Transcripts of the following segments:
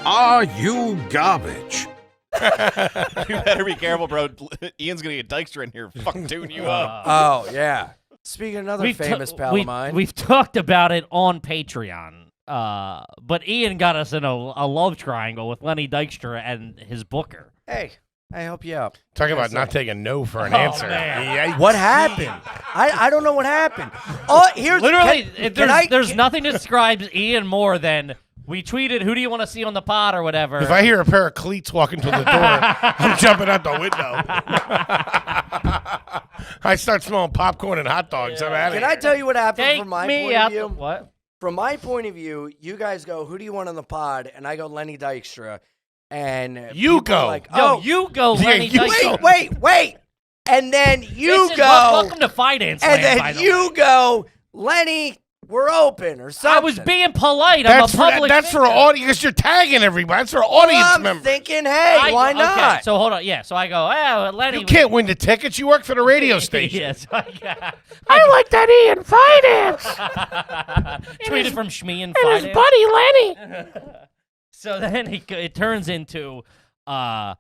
Are you garbage? You better be careful, bro. Ian's gonna get Dykstra in here, fuck tune you up. Oh yeah. Speaking of another famous pal of mine, we've talked about it on Patreon. But Ian got us in a love triangle with Lenny Dykstra and his booker. hey, I help you out. Talking about not taking no for an answer. Man. What happened? I don't know what happened. Oh, here's Literally, there's nothing describes Ian more than we tweeted, who do you want to see on the pod or whatever. If I hear a pair of cleats walking to the door, I'm jumping out the window. I start smelling popcorn and hot dogs. I'm out of Can here. I tell you what happened Take from my me point out of view? what? From my point of view, you guys go, who do you want on the pod? And I go, Lenny Dykstra. And You people are go. like, No, oh, you go, Yeah, Lenny you Dykstra. go. wait. And then you This is go. welcome to Fidance And Land, by then the you way. go, Lenny, we're open or something. I was being polite. I'm a public That's for figure. audience because you're tagging everybody. That's for Well, audience I'm members. thinking, hey, why Okay, not? so hold on. Yeah, so I go, oh, Lenny. You can't win the tickets. You work for the radio station. Yes, I like that Ian Fidance. tweeted from Shmi and His Fidance. buddy Lenny. So then it turns into, I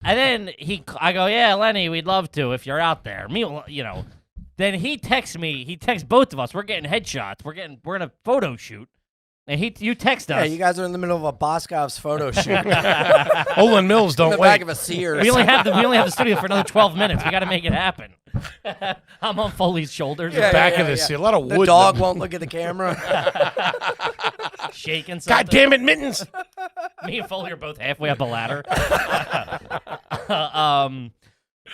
go, yeah, Lenny, we'd love to if you're out there. Then he texts me. He texts both of us. We're getting headshots. We're in a photo shoot, and you text us. Yeah, you guys are in the middle of a Boscov's photo shoot. Olin Mills in don't the wait. back of a Sears. we only have the studio for another 12 minutes. We got to make it happen. I'm on Foley's shoulders, back of this. A lot of The wood. dog won't look at the camera. shaking something. God damn it, Mittens. Me and Foley are both halfway up a ladder.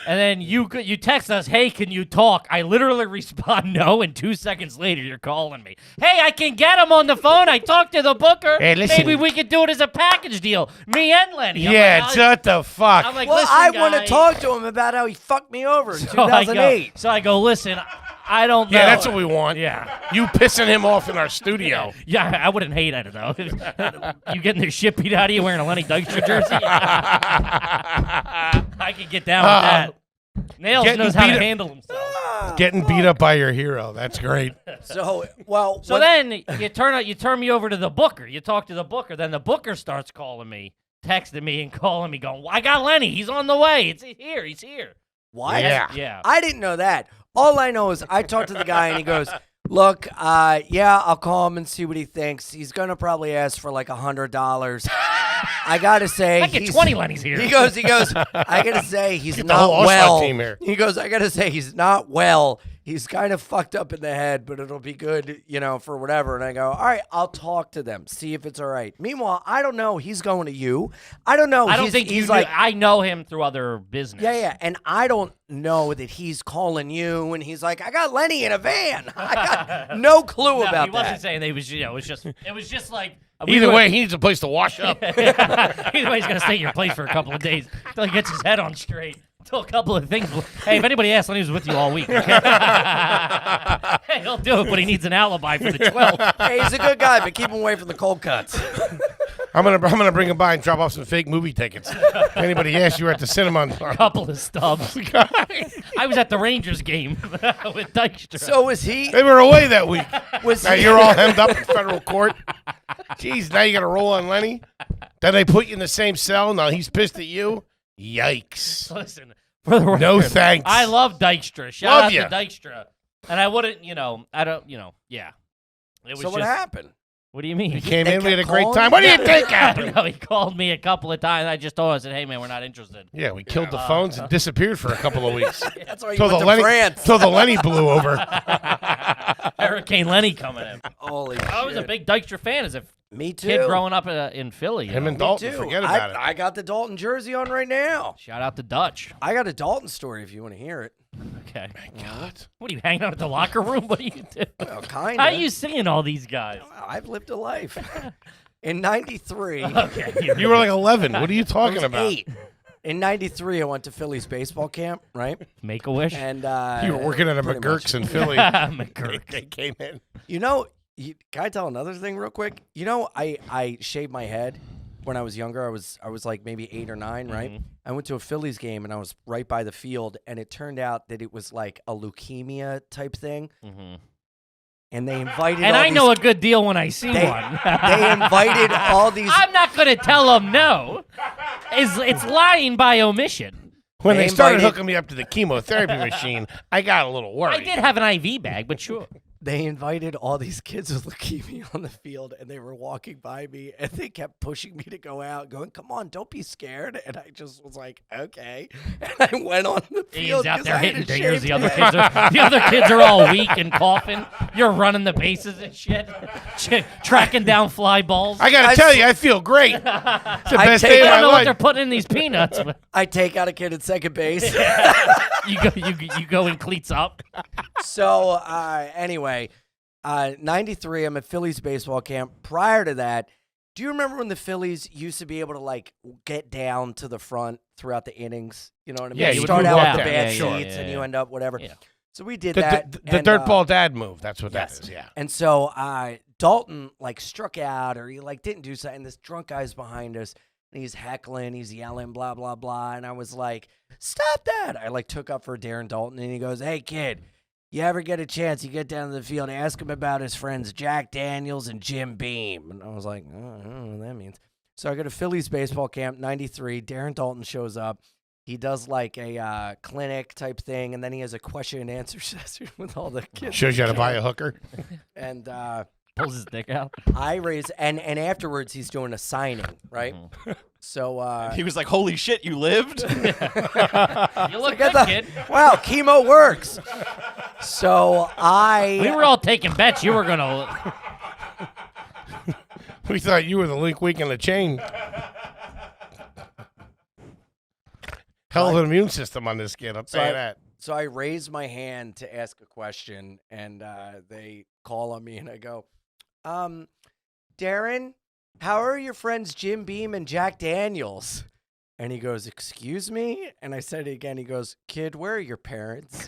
And then you text us, hey, can you talk? I literally respond no, and 2 seconds later you're calling me. Hey, I can get him on the phone. I talked to the booker. Hey, listen. Maybe we could do it as a package deal. Me and Lenny. Yeah, shut the fuck. I'm like, Well, listen, I want to guy. talk to him about how he fucked me over in So I 2008. go, listen, I don't know. Yeah, that's what we want. Yeah. You pissing him off in our studio. Yeah, I wouldn't hate it, though. You getting the shit beat out of you wearing a Lenny Dykstra jersey? I could get down with that. Nails Getting knows how to beat up- handle himself. Getting beat up by your hero. That's great. So, well, So then you turn me over to the booker. You talk to the booker. Then the booker starts calling me, texting me, and calling me, going, I got Lenny. He's on the way. He's here. what? Yeah. Yeah. I didn't know that. All I know is I talked to the guy and he goes, look, yeah, I'll call him and see what he thinks. He's going to probably ask for like $100. I got to say, I get 20 Lenny's here. He goes, I got to say, he's Get the whole not All-Star well. team here. He goes, I got to say, he's not well. He's kind of fucked up in the head, but it'll be good, for whatever. And I go, all right, I'll talk to them, see if it's all right. Meanwhile, I don't know. He's going to you. I don't know. I don't think he's you like, I know him through other business. yeah. And I don't know that he's calling you and he's like, I got Lenny in a van. I got no clue No, about he wasn't that. saying they was, it was just like. Either way, he needs a place to wash up. Either way, he's gonna stay at your place for a couple of days until he gets his head on straight. Until a couple of things. Hey, if anybody asks, Lenny was with you all week. Okay? Hey, he'll do it, but he needs an alibi for the 12th. Hey, he's a good guy, but keep him away from the cold cuts. I'm gonna bring him by and drop off some fake movie tickets. If anybody asks, you were at the cinema. Couple of stubs. I was at the Rangers game with Dykstra. So was he? They were away that week. Was Now he? you're all hemmed up in federal court. Jeez, now you got to roll on Lenny. Then they put you in the same cell. Now he's pissed at you. Yikes. Listen, for the record, No thanks. I love Dykstra. Shout Love out ya. to Dykstra. And I wouldn't, I don't, yeah. It was So what just, happened? What do you mean? He came They in, we had a kept great calling? time. What do you think I happened? know, he called me a couple of times. I just told him, I said, hey, man, we're not interested. Yeah, we killed the phones and disappeared for a couple of weeks. That's why you Till went the to France. Till the Lenny blew over. Hurricane Lenny coming in. Holy I was a shit. big Dykstra fan as a Me too. kid growing up in Philly. Him and Me Dalton, too. forget about it. I got the Dalton jersey on right now. Shout out to Dutch. I got a Dalton story if you want to hear it. Okay. God. What are you hanging out at the locker room? What are you doing? Well, kind How of. are you seeing all these guys? I've lived a life. In 93, Okay. You were like 11. What are you I talking was about? 8. In 93, I went to Philly's baseball camp, right? Make a wish. And You were working at a pretty much. McGurk's in Philly. McGurk. They came in. Can I tell another thing real quick? I shaved my head when I was younger. I was like maybe 8 or 9, right? Mhm. I went to a Phillies game and I was right by the field, and it turned out that it was like a leukemia type thing. Mhm. and they invited. And all I these, know a good deal when I see they, one. they invited all these. I'm not going to tell them no. It's lying by omission. When They they started invited- hooking me up to the chemotherapy machine, I got a little worried. I did have an IV bag, but sure. They invited all these kids with leukemia on the field, and they were walking by me, and they kept pushing me to go out, going, "Come on, don't be scared." And I just was like, "Okay." And I went on the field. Ian's out 'cause there I had hitting a dingers. shaved The other kids are all weak and coughing. You're running the bases and shit, tracking down fly balls. I got to tell you, I feel great. It's the I best take- day I of don't my know what they're life. putting in these peanuts, but I take out a kid at second base. you go in cleats up. So anyway, 93, I'm at Phillies baseball camp. Prior to that, do you remember when the Phillies used to be able to like get down to the front throughout the innings? You know what I mean? Yeah, you you would start move out up with the there. bad Yeah, sure. seats and you end up whatever. Yeah. So we did The that. the and, dirtball dad move. That's what yes. that is. Yeah. And so Dalton like struck out or he like didn't do something. This drunk guy's behind us and he's heckling, he's yelling, blah, blah, blah. And I was like, "Stop that." I like took up for Darren Dalton and he goes, "Hey kid, you ever get a chance, you get down to the field, ask him about his friends Jack Daniels and Jim Beam." And I was like, "Oh, I don't know what that means." So I go to Phillies baseball camp, 93. Darren Dalton shows up. He does like a clinic type thing, and then he has a question and answer session with all the kids. Shows you how to buy a hooker. And Pulls his dick out. I raise, and afterwards he's doing a signing, right? So He was like, "Holy shit, you lived!" You look get good, the- kid. wow, chemo works. So We were all taking bets. You were gonna. We thought you were the link weak in the chain. Hell of an immune system on this kid. I'll tell you that. So I raise my hand to ask a question, and they call on me, and I go, "Darren, how are your friends Jim Beam and Jack Daniels?" And he goes, "Excuse me?" And I said it again. He goes, "Kid, where are your parents?"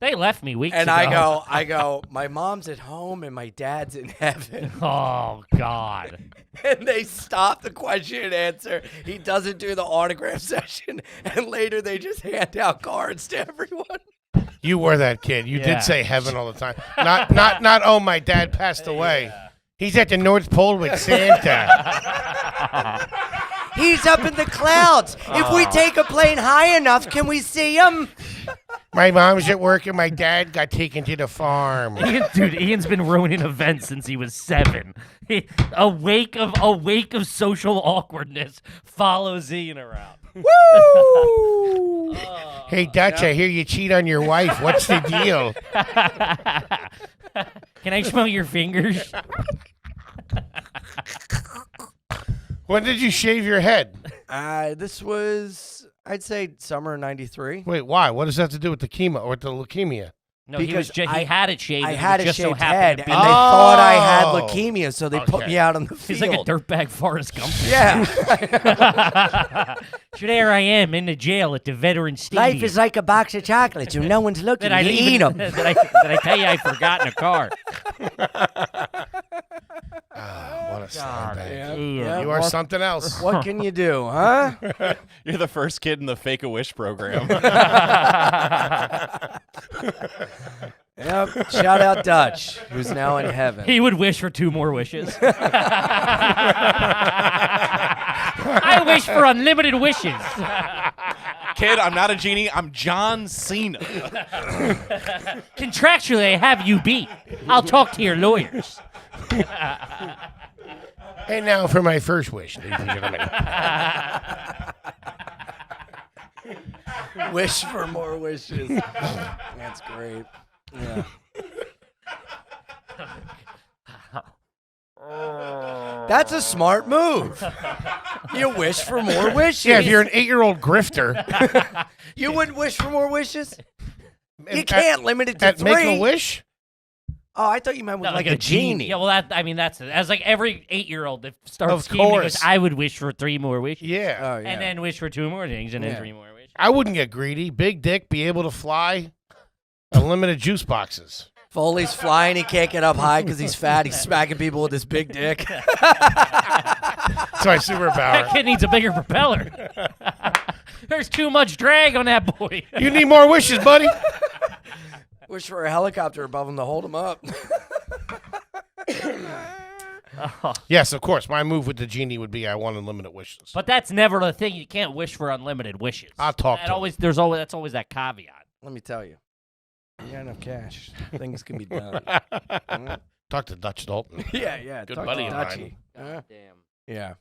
They left me weeks And ago. I go, "My mom's at home and my dad's in heaven." Oh God. And they stop the question and answer. He doesn't do the autograph session, and later they just hand out cards to everyone. You were that kid. You Yeah. did say heaven all the time. Not. Oh, my dad passed away. He's at the North Pole with Santa. He's up in the clouds. If we take a plane high enough, can we see him? My mom's at work and my dad got taken to the farm. Ian's been ruining events since he was 7. A wake of social awkwardness follows Ian around. Woo! Hey, Dutch, I hear you cheat on your wife. What's the deal? Can I smell your fingers? When did you shave your head? This was, I'd say, summer '93. Wait, why? What does that have to do with the chemo or with the leukemia? No, Because he had it shaved. I and had it a just so shaved happened head, to and be they like- thought I had Oh. leukemia, so they put Okay. me out on the He's field. like a dirtbag Forrest Gump. Yeah. So there I am in the jail at the Veteran Stadium. Life is like a box of chocolates, and no one's looking. Did I You even- eat them. Did I tell you I forgot in a car? What a scumbag. Yeah. You are something else. What can you do, huh? You're the first kid in the Fake a Wish program. Yep. Shout out Dutch, who's now in heaven. He would wish for 2 more wishes. I wish for unlimited wishes. Kid, I'm not a genie. I'm John Cena. Contractually, I have you beat. I'll talk to your lawyers. And now for my first wish, ladies and gentlemen. Wish for more wishes. That's great. Yeah. That's a smart move. You wish for more wishes. Yeah, if you're an 8-year-old grifter. You wouldn't wish for more wishes? You At- can't limit it to At 3. Make-A-Wish? Oh, I thought you meant with No, like a genie. Yeah, well, that's it. As like every 8-year-old that starts Of scheming, course. goes, I would wish for 3 more wishes. Yeah. Oh, yeah. And then wish for 2 more things, and then Yeah. 3 more wishes. I wouldn't get greedy. Big dick, be able to fly. Unlimited juice boxes. Foley's flying. He can't get up high because he's fat. He's smacking people with his big dick. That's my That superpower. kid needs a bigger propeller. There's too much drag on that boy. You need more wishes, buddy. Wish for a helicopter above him to hold him up. Oh. Yes, of course. My move with the genie would be I want unlimited wishes. But that's never the thing. You can't wish for unlimited wishes. I'll talk to him. That's always that caveat. Let me tell you. You got enough cash. Things can be done. Talk to Dutch Dalton. Yeah. Good talk buddy to of Dutchie. mine. Damn. Yeah.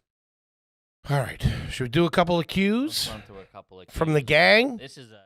All right. Should we do a couple of cues Run through a couple of from the gang? This is a